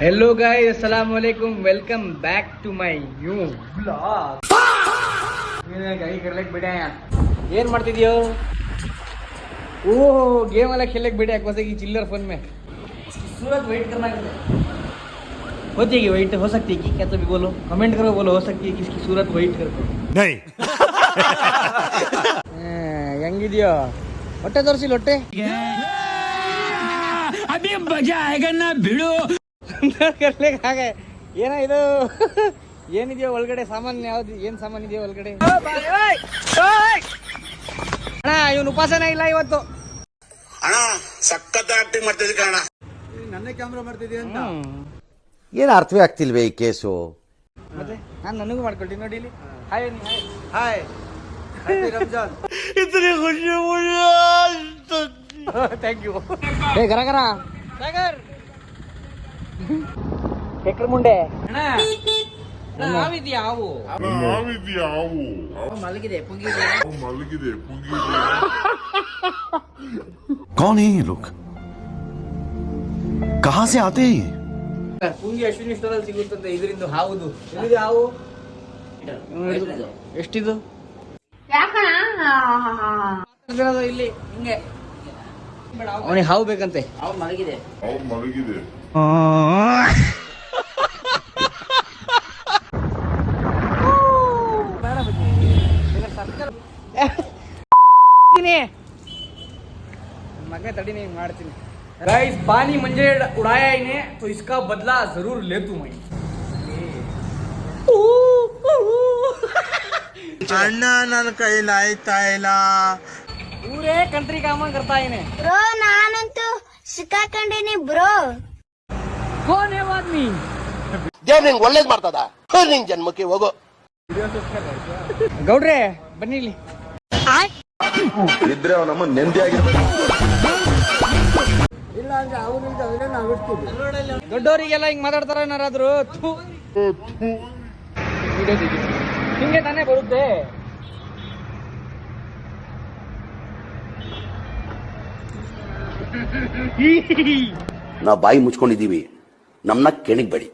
Hello guys, अस्सलाम वालेकुम, welcome back to my new vlog. ಕೈ ಕರ್ಲಕ್ ಬಿಡ ಏನ್ ಮಾಡ್ತಿದ್ಯೋ? ओह गेम वाला खेलने बैठे एक की चिल्लर फोन में सूरत वेट करना हो जाएगी. वेट हो सकती है कि क्या? तो भी बोलो, कमेंट करो, बोलो हो सकती है कि इसकी सूरत वेट कर नहीं. ಹೆಂಗಿದ್ಯೋ? ಹೊಟ್ಟೆ ತೋರಿಸಿ ಹೊಟ್ಟೆ. अभी मजा आएगा ना भिड़ो. ಕರ್ಲಿಕ್ಕೆ ಹಾಗೆ ಏನ ಇದು? ಏನಿದೆಯೋ ಒಳಗಡೆ ಸಾಮಾನು? ಯಾವ್ದು ಏನ್ ಸಾಮಾನು ಇದೆಯೋ ಒಳಗಡೆ? ಅಣ್ಣ ಇವನು ಉಪಾಸನೆ ಇಲ್ಲ ಇವತ್ತು. ಅಣ್ಣ ಸಖತ್ ಆಕ್ಟಿಂಗ್ ಮಾಡ್ತಿದ್ದೆ ಕಣ. ನನ್ನೇ ಕ್ಯಾಮ್ರಾ ಮಾಡ್ತಿದ್ಯಾ ಅಂತ ಏನು ಅರ್ಥವೇ ಆಗ್ತಿಲ್ವೇ ಈ ಕೇಸು? ಮತ್ತೆ ನಾನು ನನಗೂ ಮಾಡ್ಕೊಳ್ತೀನಿ ನೋಡಿ ಇಲ್ಲಿ. Hi hi Ramzan. इतनी खुशी मुझे ಥ್ಯಾಂಕ್ ಯು. ಏ ಗರ ಗರ ಸಾಗರ್ ಚಕ್ರ ಮುಂಡೆ ಅಣ್ಣ ನಾವಿದ್ಯಾ? ಹಾವು ಮಲಗಿದೆ ಪುಂಗಿದೆ. कौन है ये लोग? कहाँ से आते हैं ये? ಪುಂಗಿ ಅಶ್ವಿನಿ ಸ್ಟೋರಲ್ಲಿ ಸಿಗುತ್ತಂತೆ. ಇದರಿಂದ ಹಾವುದು ಎಲ್ಲಿದೆ ಹಾವು? ಎಷ್ಟಿದು? ಇಲ್ಲಿ ಹಿಂಗೆ ಅವನಿಗೆ ಹಾವು ಬೇಕಂತೆ. ಹಾವು ಮಲಗಿದೆ. मगे तड़ी नहीं मारती. गाइस पानी मंजे उड़ाया इन्हें तो इसका बदला जरूर ले तू मैं. ಅಣ್ಣ ನನ್ನ ಕೈಲಾಯ್ತಾ ಇಲ್ಲ. पूरे कंट्री काम करता है इन्हें. ಬ್ರೋ ನಾನಂತೂ ಸಿಕ್ಕಾಕೊಂಡಿನಿ ಬ್ರೋ. कौन है वो आदमी? ದೇವ್ ನಿಂಗೆ ಒಳ್ಳೇದ್ ಮಾಡ್ತದ. ನಿಂಗೆ ಜನ್ಮಕ್ಕೆ ಹೋಗೋ. ಗೌಡ್ರೆ ಬನ್ನಿ ಇಲ್ಲಿ. ಇದ್ರೆ ನಮ್ಮ ನೆಮ್ಮದಿ ಆಗಿರ್ಬೇಕು. ಇಲ್ಲ ಅಂದ್ರೆ ಅವನಿಂದ ಅವನೇ ನಾವು ಇಡ್ತೀವಿ. ದೊಡ್ಡವರಿಗೆಲ್ಲ ಹಿಂಗ್ ಮಾತಾಡ್ತಾರ ಏನಾರಾದ್ರು? ಹಿಂಗೆ ತಾನೇ ಬರುತ್ತೆ. ನಾವು ಬಾಯಿ ಮುಚ್ಕೊಂಡಿದ್ದೀವಿ, ನಮ್ಮನ್ನ ಕೆಣಗಬೇಡಿ.